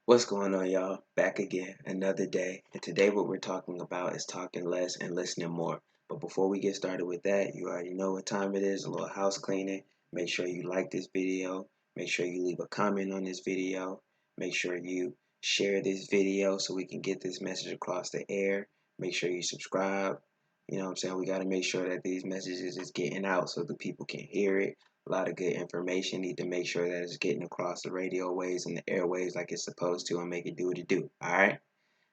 What's going on, y'all? Back again, another day. And today, what we're talking about is talking less and listening more. But before we get started with that, you already know what time it is, a little house cleaning. Make sure you like this video. Make sure you leave a comment on this video. Make sure you share this video so we can get this message across the air. Make sure you subscribe. You know what I'm saying? We got to make sure that these messages is getting out so the people can hear it. A lot of good information. Need to make sure that it's getting across the radio waves and the airwaves like it's supposed to and make it do what it do. All right.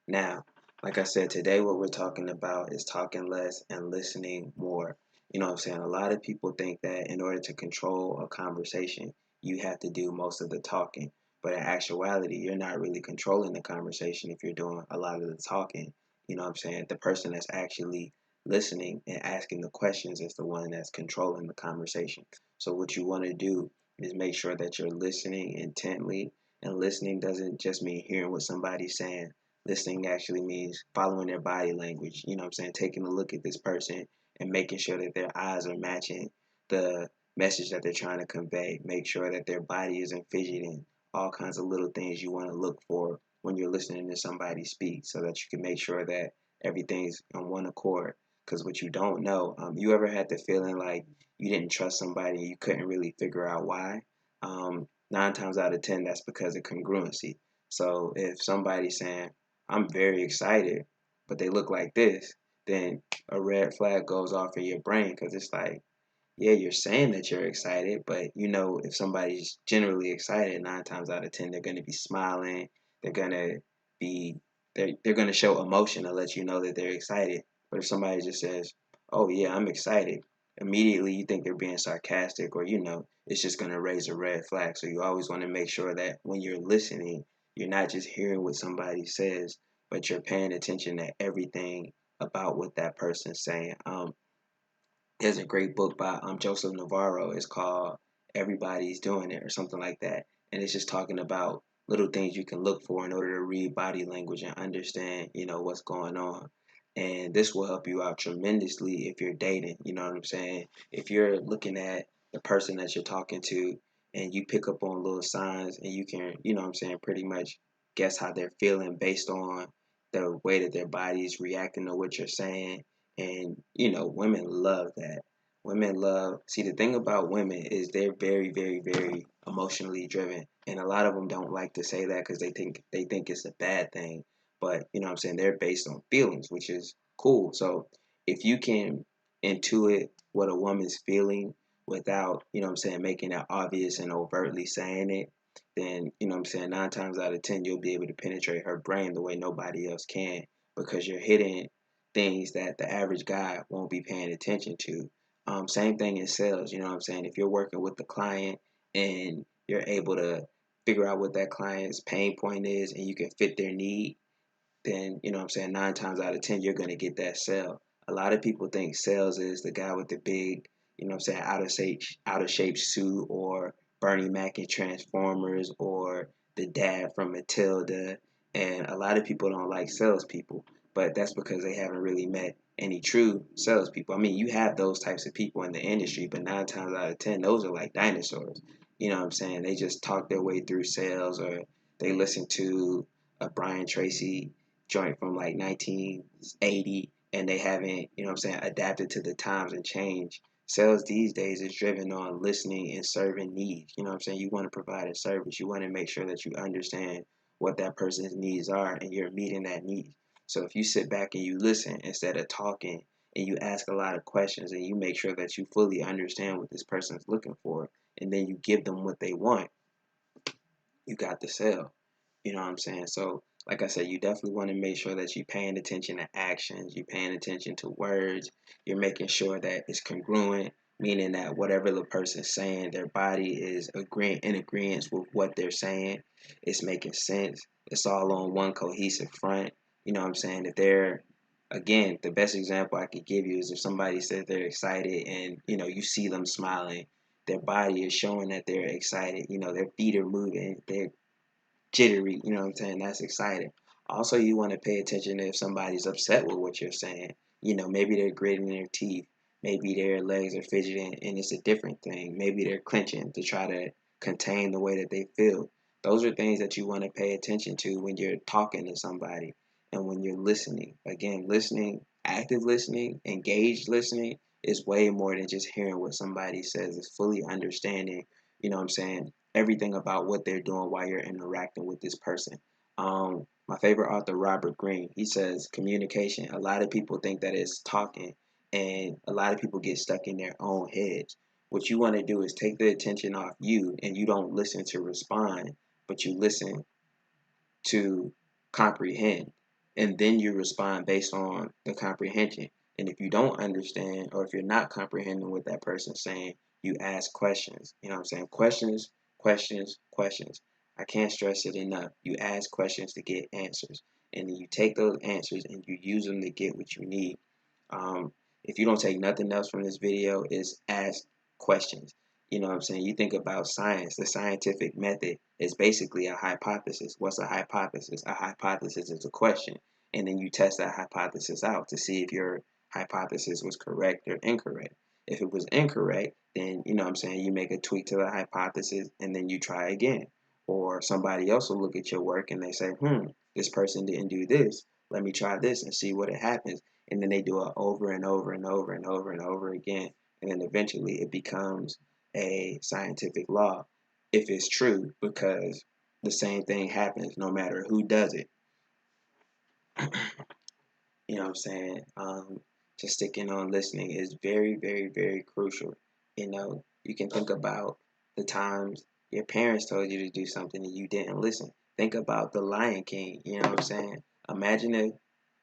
Now, like I said, today what we're talking about is talking less and listening more. You know what I'm saying? A lot of people think that in order to control a conversation, you have to do most of the talking. But in actuality, you're not really controlling the conversation if you're doing a lot of the talking. You know what I'm saying? The person that's actually listening and asking the questions is the one that's controlling the conversation. So what you want to do is make sure that you're listening intently. And listening doesn't just mean hearing what somebody's saying. Listening actually means following their body language. You know what I'm saying? Taking a look at this person and making sure that their eyes are matching the message that they're trying to convey. Make sure that their body isn't fidgeting. All kinds of little things you want to look for when you're listening to somebody speak so that you can make sure that everything's on one accord. Because what you don't know, you ever had the feeling like you didn't trust somebody and you couldn't really figure out why? 9 times out of 10, that's because of congruency. So if somebody's saying, I'm very excited, but they look like this, then a red flag goes off in your brain because it's like, yeah, you're saying that you're excited, but you know, if somebody's generally excited, 9 times out of 10, they're going to be smiling. They're going to be, they're going to show emotion to let you know that they're excited. But if somebody just says, oh, yeah, I'm excited, immediately you think they're being sarcastic or, it's just going to raise a red flag. So you always want to make sure that when you're listening, you're not just hearing what somebody says, but you're paying attention to everything about what that person's saying. There's a great book by Joseph Navarro. It's called Everybody's Doing It or something like that. And it's just talking about little things you can look for in order to read body language and understand, what's going on. And this will help you out tremendously if you're dating. You know what I'm saying? If you're looking at the person that you're talking to and you pick up on little signs and you can, pretty much guess how they're feeling based on the way that their body is reacting to what you're saying, and women love that. Women love, see, the thing about women is they're very, very, very emotionally driven. And a lot of them don't like to say that because they think it's a bad thing. But you know what I'm saying, they're based on feelings, which is cool. So if you can intuit what a woman's feeling without, what I'm saying, making it obvious and overtly saying it, then what I'm saying, 9 times out of 10 you'll be able to penetrate her brain the way nobody else can, because you're hitting things that the average guy won't be paying attention to. Same thing in sales. You know what I'm saying? If you're working with the client and you're able to figure out what that client's pain point is and you can fit their need, then, 9 times out of 10 you're going to get that sale. A lot of people think sales is the guy with the big, out of shape suit, or Bernie Mac in Transformers, or the dad from Matilda. And a lot of people don't like salespeople, but that's because they haven't really met any true salespeople. I mean, you have those types of people in the industry, but 9 times out of 10, those are like dinosaurs. You know what I'm saying? They just talk their way through sales, or they listen to a Brian Tracy joint from like 1980, and they haven't, adapted to the times and change. Sales these days is driven on listening and serving needs. You know what I'm saying? You want to provide a service. You want to make sure that you understand what that person's needs are and you're meeting that need. So if you sit back and you listen instead of talking, and you ask a lot of questions and you make sure that you fully understand what this person's looking for, and then you give them what they want, you got the sale. You know what I'm saying? So, like I said, you definitely want to make sure that you're paying attention to actions, you're paying attention to words, you're making sure that it's congruent, meaning that whatever the person's saying, their body is agreeing in agreement with what they're saying. It's making sense. It's all on one cohesive front. You know what I'm saying? If they're, again, the best example I could give you is if somebody says they're excited and you see them smiling, their body is showing that they're excited. Their feet are moving, they're jittery, you know what I'm saying? That's exciting. Also, you want to pay attention if somebody's upset with what you're saying. Maybe they're gritting their teeth. Maybe their legs are fidgeting and it's a different thing. Maybe they're clenching to try to contain the way that they feel. Those are things that you want to pay attention to when you're talking to somebody and when you're listening. Again, listening, active listening, engaged listening is way more than just hearing what somebody says. It's fully understanding, everything about what they're doing while you're interacting with this person. My favorite author, Robert Greene, he says communication. A lot of people think that it's talking, and a lot of people get stuck in their own heads. What you want to do is take the attention off you, and you don't listen to respond, but you listen to comprehend. And then you respond based on the comprehension. And if you don't understand, or if you're not comprehending what that person's saying, you ask questions. You know what I'm saying? Questions, questions, questions. I can't stress it enough. You ask questions to get answers. And then you take those answers and you use them to get what you need. Um, if you don't take nothing else from this video, is ask questions. You know what I'm saying? You think about science. The scientific method is basically a hypothesis. What's a hypothesis? A hypothesis is a question. And then you test that hypothesis out to see if your hypothesis was correct or incorrect. If it was incorrect, then, you make a tweak to the hypothesis and then you try again. Or somebody else will look at your work and they say, this person didn't do this. Let me try this and see what it happens. And then they do it over and over and over and over and over again. And then eventually it becomes a scientific law if it's true, because the same thing happens no matter who does it. You know what I'm saying? Just sticking on listening is very, very, very crucial. You can think about the times your parents told you to do something and you didn't listen. Think about the Lion King. You know what I'm saying? Imagine if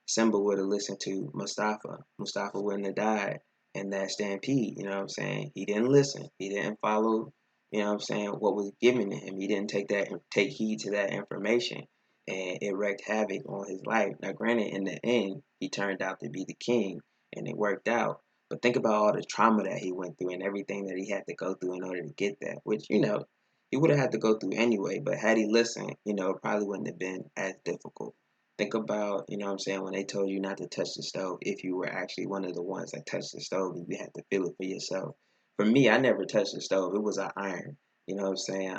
Simba would have listened to Mustafa. Mustafa wouldn't have died in that stampede. You know what I'm saying? He didn't listen. He didn't follow, what was given to him. He didn't take heed to that information, and it wreaked havoc on his life. Now, granted, in the end, he turned out to be the king, and it worked out. But think about all the trauma that he went through and everything that he had to go through in order to get that, which, he would have had to go through anyway. But had he listened, it probably wouldn't have been as difficult. Think about, when they told you not to touch the stove, if you were actually one of the ones that touched the stove and you had to feel it for yourself. For me, I never touched the stove. It was an iron. You know what I'm saying?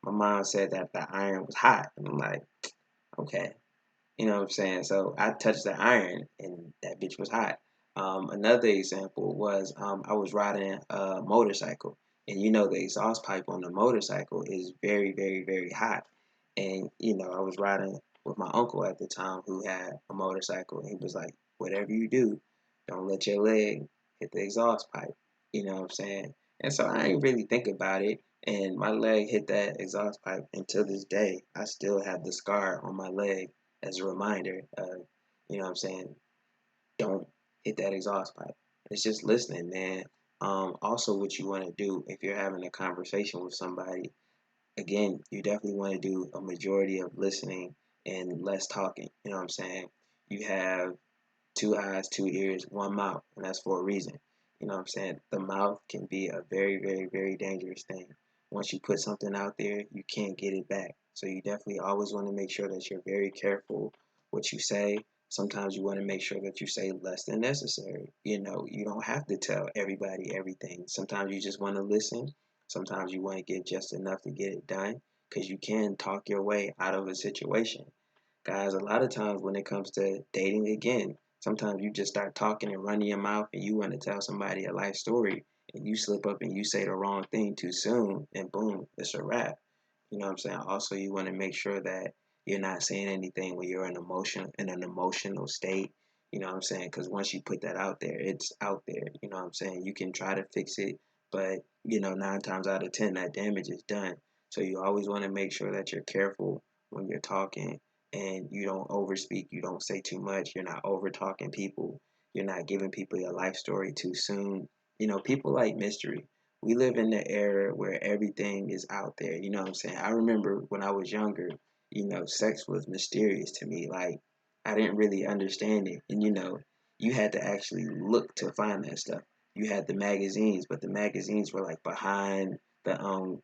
My mom said that the iron was hot. And I'm like, okay. You know what I'm saying? So I touched the iron and that bitch was hot. Another example was I was riding a motorcycle. And the exhaust pipe on the motorcycle is very, very, very hot. And, I was riding with my uncle at the time who had a motorcycle. And he was like, whatever you do, don't let your leg hit the exhaust pipe. You know what I'm saying? And so I didn't really think about it. And my leg hit that exhaust pipe. And to this day, I still have the scar on my leg as a reminder of, don't hit that exhaust pipe. It's just listening, man. Also, what you want to do if you're having a conversation with somebody, again, you definitely want to do a majority of listening and less talking. You know what I'm saying? You have two eyes, two ears, one mouth, and that's for a reason. You know what I'm saying? The mouth can be a very, very, very dangerous thing. Once you put something out there, you can't get it back. So you definitely always want to make sure that you're very careful what you say. Sometimes you want to make sure that you say less than necessary. You don't have to tell everybody everything. Sometimes you just want to listen. Sometimes you want to give just enough to get it done, because you can talk your way out of a situation. Guys, a lot of times when it comes to dating, again, sometimes you just start talking and running your mouth and you want to tell somebody a life story and you slip up and you say the wrong thing too soon and boom, it's a wrap. You know what I'm saying? Also, you want to make sure that you're not saying anything when you're in an emotional state. You know what I'm saying? Because once you put that out there, it's out there. You know what I'm saying? You can try to fix it, but 9 times out of 10, that damage is done. So you always want to make sure that you're careful when you're talking and you don't overspeak, you don't say too much, you're not over talking people, you're not giving people your life story too soon. People like mystery. We live in the era where everything is out there. You know what I'm saying? I remember when I was younger, sex was mysterious to me. Like, I didn't really understand it. And, you had to actually look to find that stuff. You had the magazines, but the magazines were like behind the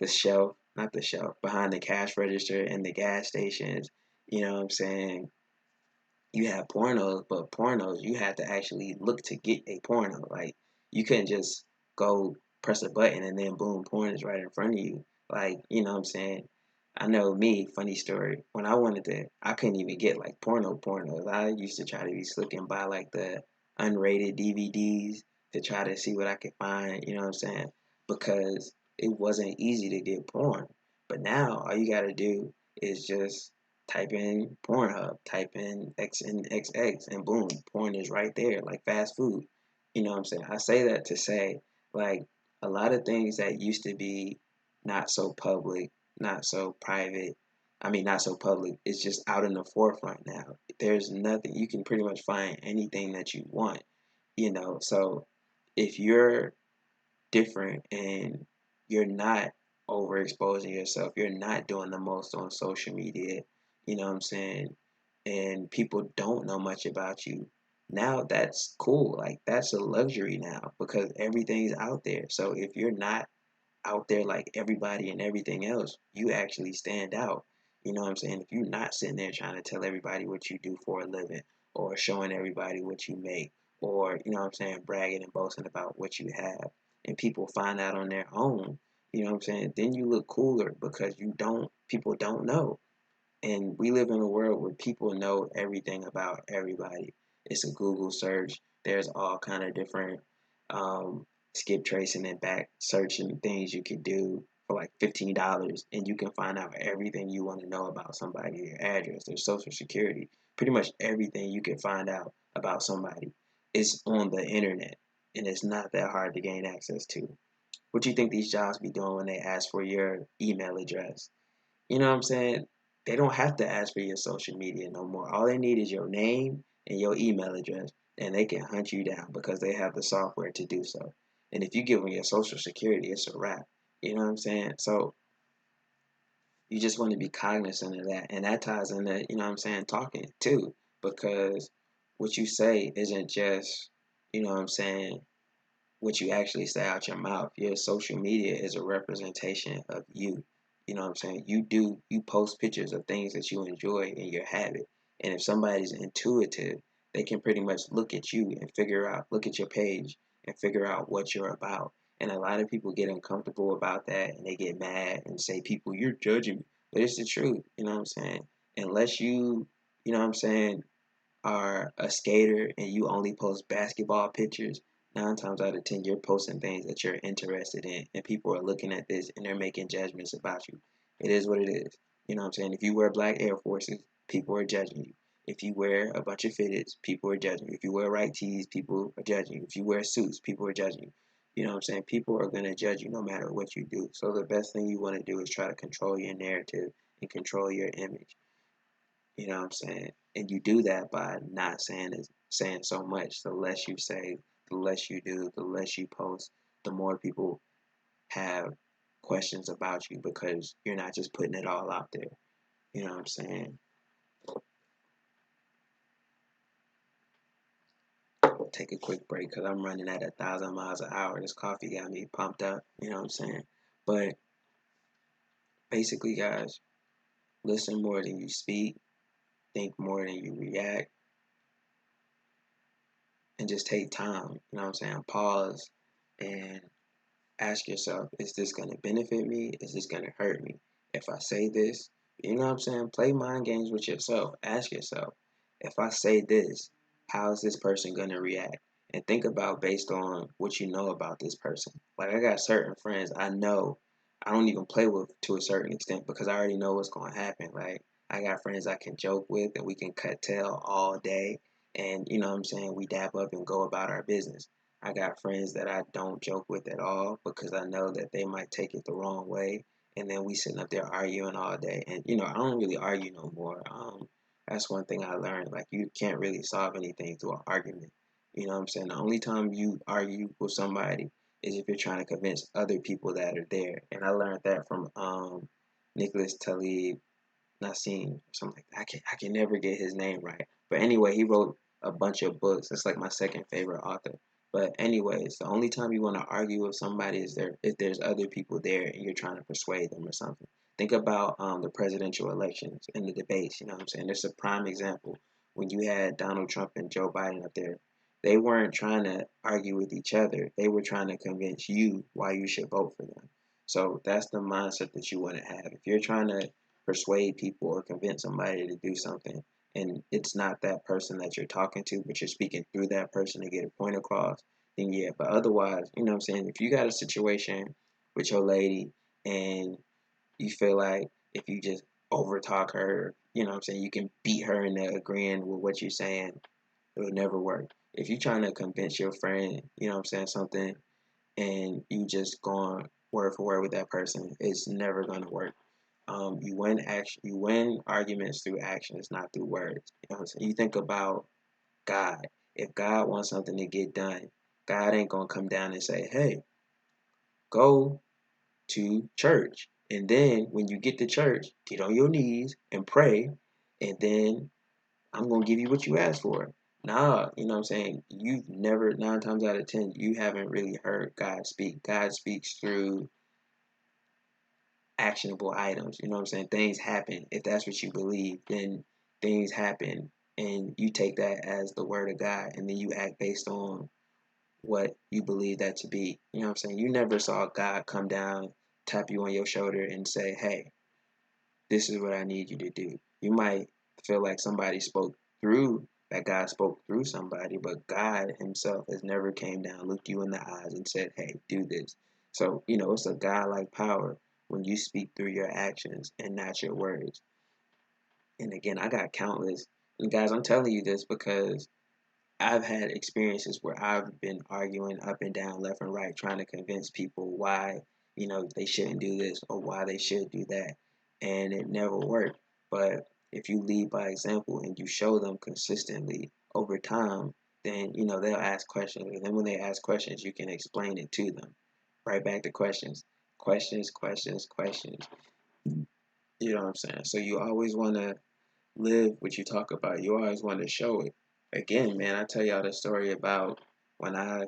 shelf, not the shelf, behind the cash register in the gas stations. You know what I'm saying? You had pornos, but pornos, you had to actually look to get a porno. Like, you couldn't just go press a button and then boom, porn is right in front of you. Like, you know what I'm saying? I know me, funny story. When I wanted to, I couldn't even get like pornos. I used to try to be looking by like the unrated DVDs to try to see what I could find. You know what I'm saying? Because it wasn't easy to get porn. But now all you gotta do is just type in Pornhub, type in XNXX, and boom, porn is right there, like fast food. You know what I'm saying? I say that to say like a lot of things that used to be not so public, not so private. I mean, not so public. It's just out in the forefront now. There's nothing. You can pretty much find anything that you want, you know. So if you're different and you're not overexposing yourself, you're not doing the most on social media, you know what I'm saying? And people don't know much about you. Now that's cool. Like that's a luxury now because everything's out there. So if you're not out there like everybody and everything else, you actually stand out. You know what I'm saying? If you're not sitting there trying to tell everybody what you do for a living or showing everybody what you make or, you know what I'm saying, bragging and boasting about what you have and people find out on their own, you know what I'm saying? Then you look cooler because people don't know. And we live in a world where people know everything about everybody. It's a Google search. There's all kind of different um, skip tracing and back searching things you could do for like $15, and you can find out everything you want to know about somebody, their address, their social security, pretty much everything you can find out about somebody is on the internet, and it's not that hard to gain access to. What do you think these jobs be doing when they ask for your email address? You know what I'm saying? They don't have to ask for your social media no more. All they need is your name and your email address, and they can hunt you down because they have the software to do so. And if you give them your social security, it's a wrap. You know what I'm saying? So you just want to be cognizant of that. And that ties into, you know what I'm saying, talking too. Because what you say isn't just, you know what I'm saying, what you actually say out your mouth. Your social media is a representation of you. You know what I'm saying? You post pictures of things that you enjoy in your habit. And if somebody's intuitive, they can pretty much look at you and look at your page and figure out what you're about. And a lot of people get uncomfortable about that and they get mad and say, people, you're judging me. But it's the truth. You know what I'm saying? Unless you know what I'm saying, are a skater and you only post basketball pictures, 9 times out of 10 you're posting things that you're interested in, and people are looking at this and they're making judgments about you. It is what it is. You know what I'm saying? If you wear black Air Forces, people are judging you. If you wear a bunch of fitteds, people are judging you. If you wear right tees, people are judging you. If you wear suits, people are judging you. You know what I'm saying? People are going to judge you no matter what you do. So the best thing you want to do is try to control your narrative and control your image. You know what I'm saying? And you do that by not saying so much. The less you say, the less you do, the less you post, the more people have questions about you because you're not just putting it all out there. You know what I'm saying? Take a quick break because I'm running at 1,000 miles an hour. This coffee got me pumped up. You know what I'm saying? But basically, guys, listen more than you speak, think more than you react, and just take time. You know what I'm saying? Pause and ask yourself, is this going to benefit me? Is this going to hurt me? If I say this, you know what I'm saying? Play mind games with yourself. Ask yourself, if I say this, how is this person going to react? And think about based on what you know about this person. Like I got certain friends I know I don't even play with to a certain extent because I already know what's going to happen. Like I got friends I can joke with and we can cut tail all day. And you know what I'm saying? We dap up and go about our business. I got friends that I don't joke with at all because I know that they might take it the wrong way. And then we sitting up there arguing all day. And, you know, I don't really argue no more. That's one thing I learned. Like, you can't really solve anything through an argument. You know what I'm saying? The only time you argue with somebody is if you're trying to convince other people that are there. And I learned that from Nicholas Talib Nassim or something like that. I can never get his name right. But anyway, he wrote a bunch of books. It's like my second favorite author. But anyways, the only time you want to argue with somebody is there if there's other people there and you're trying to persuade them or something. Think about the presidential elections and the debates. You know what I'm saying? There's a prime example when you had Donald Trump and Joe Biden up there. They weren't trying to argue with each other. They were trying to convince you why you should vote for them. So that's the mindset that you want to have. If you're trying to persuade people or convince somebody to do something, and it's not that person that you're talking to, but you're speaking through that person to get a point across, then yeah. But otherwise, you know what I'm saying? If you got a situation with your lady and you feel like if you just overtalk her, you know what I'm saying, you can beat her into agreeing with what you're saying, it will never work. If you're trying to convince your friend, you know what I'm saying, something, and you just going word for word with that person, it's never gonna work. You win arguments through actions, not through words. You know what I'm saying? You think about God. If God wants something to get done, God ain't gonna come down and say, "Hey, go to church." And then when you get to church, get on your knees and pray, and then I'm gonna give you what you asked for. Nah, you know what I'm saying? You've never, 9 times out of 10, you haven't really heard God speak. God speaks through actionable items. You know what I'm saying? Things happen. If that's what you believe, then things happen, and you take that as the word of God, and then you act based on what you believe that to be. You know what I'm saying? You never saw God come down, tap you on your shoulder, and say, "Hey, this is what I need you to do." You might feel like somebody spoke through that God spoke through somebody, but God Himself has never came down, looked you in the eyes, and said, "Hey, do this." So it's a God-like power when you speak through your actions and not your words. And again, I got countless. And guys, I'm telling you this because I've had experiences where I've been arguing up and down, left and right, trying to convince people why, they shouldn't do this or why they should do that. And it never worked. But if you lead by example and you show them consistently over time, then, they'll ask questions. And then when they ask questions, you can explain it to them. Right back to questions. Questions, questions, questions. You know what I'm saying? So you always want to live what you talk about. You always want to show it. Again, man, I tell y'all the story about when I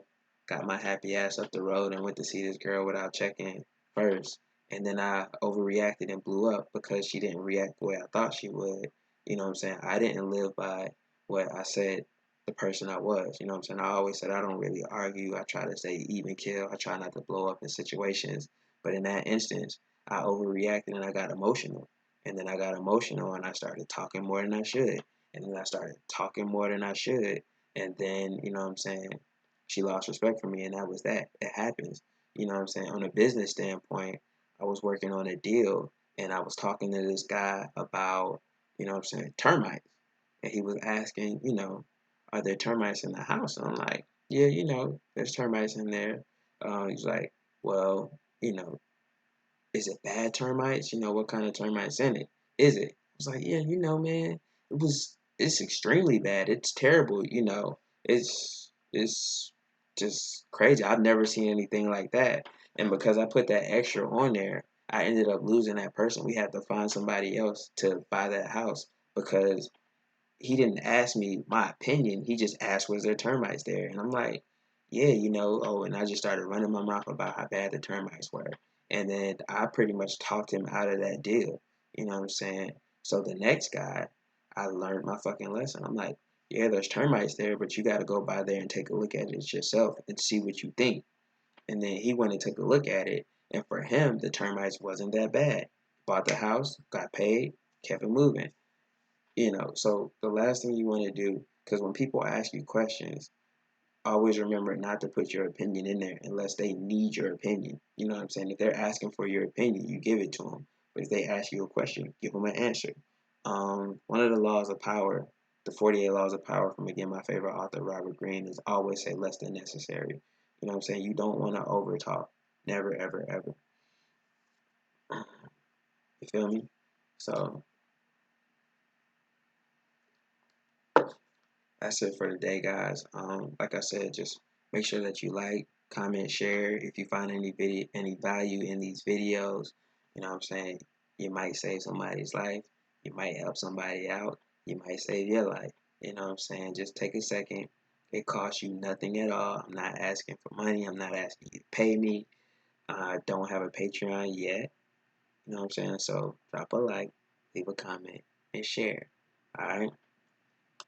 got my happy ass up the road and went to see this girl without checking first. And then I overreacted and blew up because she didn't react the way I thought she would. You know what I'm saying? I didn't live by what I said the person I was. You know what I'm saying? I always said I don't really argue. I try to stay even kill. I try not to blow up in situations. But in that instance, I overreacted and I got emotional. And then I got emotional and I started talking more than I should. And then I started talking more than I should. And then, you know what I'm saying, she lost respect for me, and that was that. It happens. You know what I'm saying? On a business standpoint, I was working on a deal and I was talking to this guy about, you know what I'm saying, termites. And he was asking, are there termites in the house? And I'm like, yeah, there's termites in there. He's like, well, is it bad termites? What kind of termites in it? Is it? I was like, yeah, man, it's extremely bad. It's terrible, it's just crazy. I've never seen anything like that. And because I put that extra on there, I ended up losing that person. We had to find somebody else to buy that house because he didn't ask me my opinion. He just asked, was there termites there? And I'm like, yeah, and I just started running my mouth about how bad the termites were. And then I pretty much talked him out of that deal. You know what I'm saying? So the next guy, I learned my fucking lesson. I'm like, yeah, there's termites there, but you got to go by there and take a look at it yourself and see what you think. And then he went and took a look at it. And for him, the termites wasn't that bad. Bought the house, got paid, kept it moving. So the last thing you want to do, because when people ask you questions, always remember not to put your opinion in there unless they need your opinion. You know what I'm saying? If they're asking for your opinion, you give it to them. But if they ask you a question, give them an answer. One of the laws of power, the 48 laws of power from, again, my favorite author, Robert Greene, is always say less than necessary. You know what I'm saying? You don't want to overtalk. Never, ever, ever. You feel me? So that's it for today, guys. Like I said, just make sure that you like, comment, share. If you find any value in these videos, you know what I'm saying, you might save somebody's life. You might help somebody out. You might save your life. You know what I'm saying? Just take a second. It costs you nothing at all. I'm not asking for money. I'm not asking you to pay me. I don't have a Patreon yet. You know what I'm saying? So drop a like, leave a comment, and share. All right.